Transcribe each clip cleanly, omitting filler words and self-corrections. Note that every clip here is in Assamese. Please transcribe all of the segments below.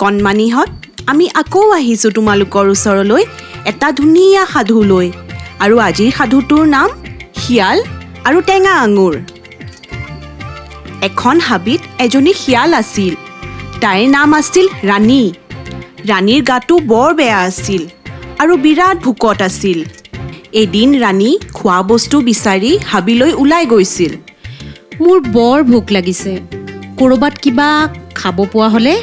কণমানিহঁত আমি আকৌ আহিছোঁ তোমালোকৰ ওচৰলৈ এটা ধুনীয়া সাধু লৈ আৰু আজিৰ সাধুটোৰ নাম শিয়াল আৰু টেঙা আঙুৰ। এখন হাবিত এজনী শিয়াল আছিল। তাইৰ নাম আছিল ৰাণী। ৰাণীৰ গাটো বৰ বেয়া আছিল আৰু বিৰাট ভোকত আছিল। এদিন ৰাণী খোৱা বস্তু বিচাৰি হাবিলৈ ওলাই গৈছিল। মোৰ বৰ ভোক লাগিছে, ক'ৰবাত কিবা খাব পোৱা হ'লে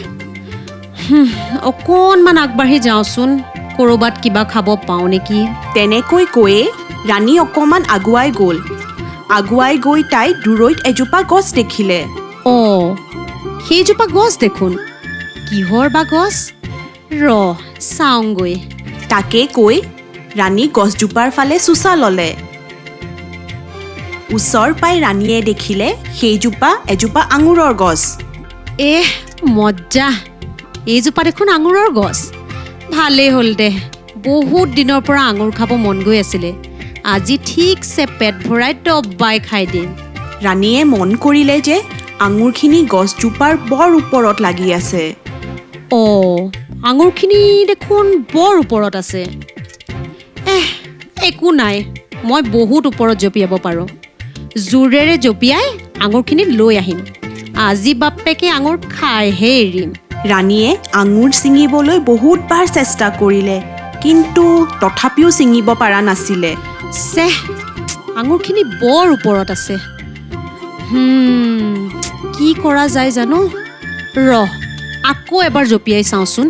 অকণমান আগবাঢ়ি যাওঁচোন, ক'ৰবাত কিবা খাব পাওঁ নেকি। তেনেকৈ কৈয়ে ৰাণী অকণমান আগুৱাই গ'ল। আগুৱাই গৈ তাই দূৰৈত এজোপা গছ দেখিলে। সেইজোপা গছ দেখোন, কিহৰ বা গছ? চাওঁগৈ। তাকে কৈ ৰাণী গছজোপাৰ ফালে চোচা ল'লে। ওচৰ পাই ৰাণীয়ে দেখিলে সেইজোপা এজোপা আঙুৰৰ গছ। মজ্জা, এইজোপা দেখোন আঙুৰৰ গছ। ভালেই হ'ল দে, বহুত দিনৰ পৰা আঙুৰ খাব মন গৈ আছিলে। আজি ঠিকছে পেট ভৰাই দবাই খাই দিম। ৰাণীয়ে মন কৰিলে যে আঙুৰখিনি গছজোপাৰ বৰ ওপৰত লাগি আছে। আঙুৰখিনি দেখোন বৰ ওপৰত আছে। একো নাই, মই বহুত ওপৰত জঁপিয়াব পাৰোঁ। জোৰেৰে জঁপিয়াই আঙুৰখিনি লৈ আহিম। আজি বাপেকে আঙুৰ খাইহে এৰিম। ৰাণীয়ে আঙুৰ ছিঙিবলৈ বহুতবাৰ চেষ্টা কৰিলে, কিন্তু তথাপিও ছিঙিব পৰা নাছিলে। আঙুৰখিনি বৰ ওপৰত আছে। কি কৰা যায় জানো? আকৌ এবাৰ জঁপিয়াই চাওঁচোন।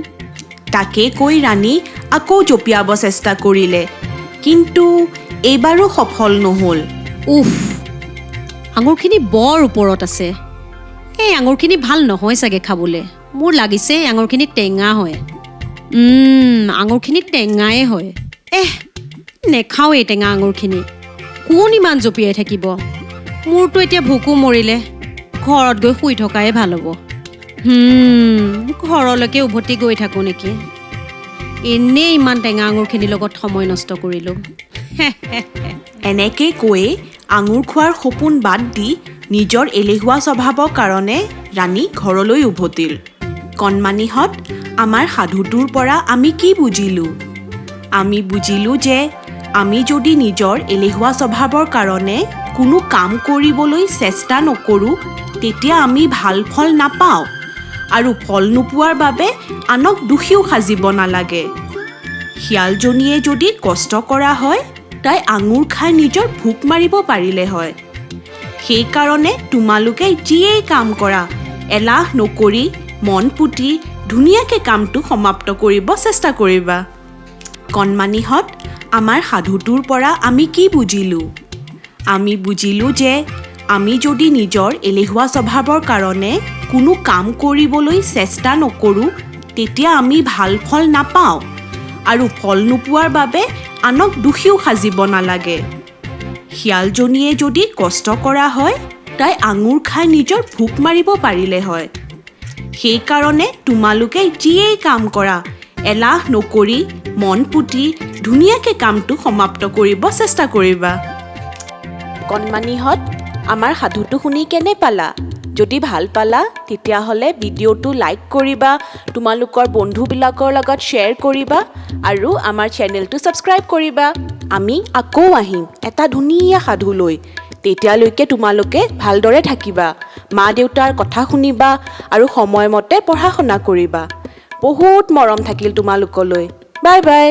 তাকে কৈ ৰাণী আকৌ জঁপিয়াব চেষ্টা কৰিলে, কিন্তু এইবাৰো সফল নহ'ল। আঙুৰখিনি বৰ ওপৰত আছে। এই আঙুৰখিনি ভাল নহয় চাগে খাবলৈ। মোৰ লাগিছে আঙুৰখিনি টেঙা হয়। আঙুৰখিনি টেঙাই হয়। নেখাওঁ এই টেঙা আঙুৰখিনি। কোন ইমান জঁপিয়াই থাকিব? মোৰতো এতিয়া ভোকো মৰিলে। ঘৰত গৈ শুই থকাই ভাল হ'ব। ঘৰলৈকে উভতি গৈ থাকোঁ নেকি। এনেই ইমান টেঙা আঙুৰখিনিৰ লগত সময় নষ্ট কৰিলোঁ। এনেকৈ কৈয়ে আঙুৰ খোৱাৰ সপোন বাদ দি নিজৰ এলেহুৱা স্বভাৱৰ কাৰণে ৰাণী ঘৰলৈ উভতিল। কণমানিহঁত, আমাৰ সাধুটোৰ পৰা আমি কি বুজিলোঁ? আমি বুজিলোঁ যে আমি যদি নিজৰ এলেহুৱা স্বভাৱৰ কাৰণে কোনো কাম কৰিবলৈ চেষ্টা নকৰোঁ, তেতিয়া আমি ভাল ফল নাপাওঁ আৰু ফল নোপোৱাৰ বাবে আনক দোষীও সাজিব নালাগে। শিয়ালজনীয়ে যদি কষ্ট কৰা হয়, তাই আঙুৰ খাই নিজৰ ভোক মাৰিব পাৰিলে হয়। সেইকাৰণে তোমালোকে যিয়েই কাম কৰা, এলাহ নকৰি মন পুতি ধুনীয়াকৈ কামটো সমাপ্ত কৰিব চেষ্টা কৰিবা। কণমানিহঁত, আমাৰ সাধুটোৰ পৰা আমি কি বুজিলোঁ? আমি বুজিলোঁ যে আমি যদি নিজৰ এলেহুৱা স্বভাৱৰ কাৰণে কোনো কাম কৰিবলৈ চেষ্টা নকৰোঁ, তেতিয়া আমি ভাল ফল নাপাওঁ আৰু ফল নোপোৱাৰ বাবে আনক দোষীও সাজিব নালাগে। শিয়ালজনীয়ে যদি কষ্ট কৰা হয়, তাই আঙুৰ খাই নিজৰ ভোক মাৰিব পাৰিলে হয়। সেইকাৰণে তোমালোকে যিয়েই কাম কৰা, এলাহ নকৰি মন পুতি ধুনীয়াকৈ কামটো সমাপ্ত কৰিব চেষ্টা কৰিবা। কণমানিহঁত, আমাৰ সাধুটো শুনি কেনে পালা? যদি ভাল পালা, তেতিয়াহ'লে ভিডিঅ'টো লাইক কৰিবা, তোমালোকৰ বন্ধুবিলাকৰ লগত শ্বেয়াৰ কৰিবা আৰু আমাৰ চেনেলটো ছাবস্ক্ৰাইব কৰিবা। আমি আকৌ আহিম এটা ধুনীয়া সাধু লৈ। তেতিয়ালৈকে তোমালোকে ভালদৰে থাকিবা, মা দেউতাৰ কথা শুনিবা আৰু সময়মতে পঢ়া শুনা কৰিবা। বহুত মৰম থাকিল তোমালোকলৈ। Bye bye.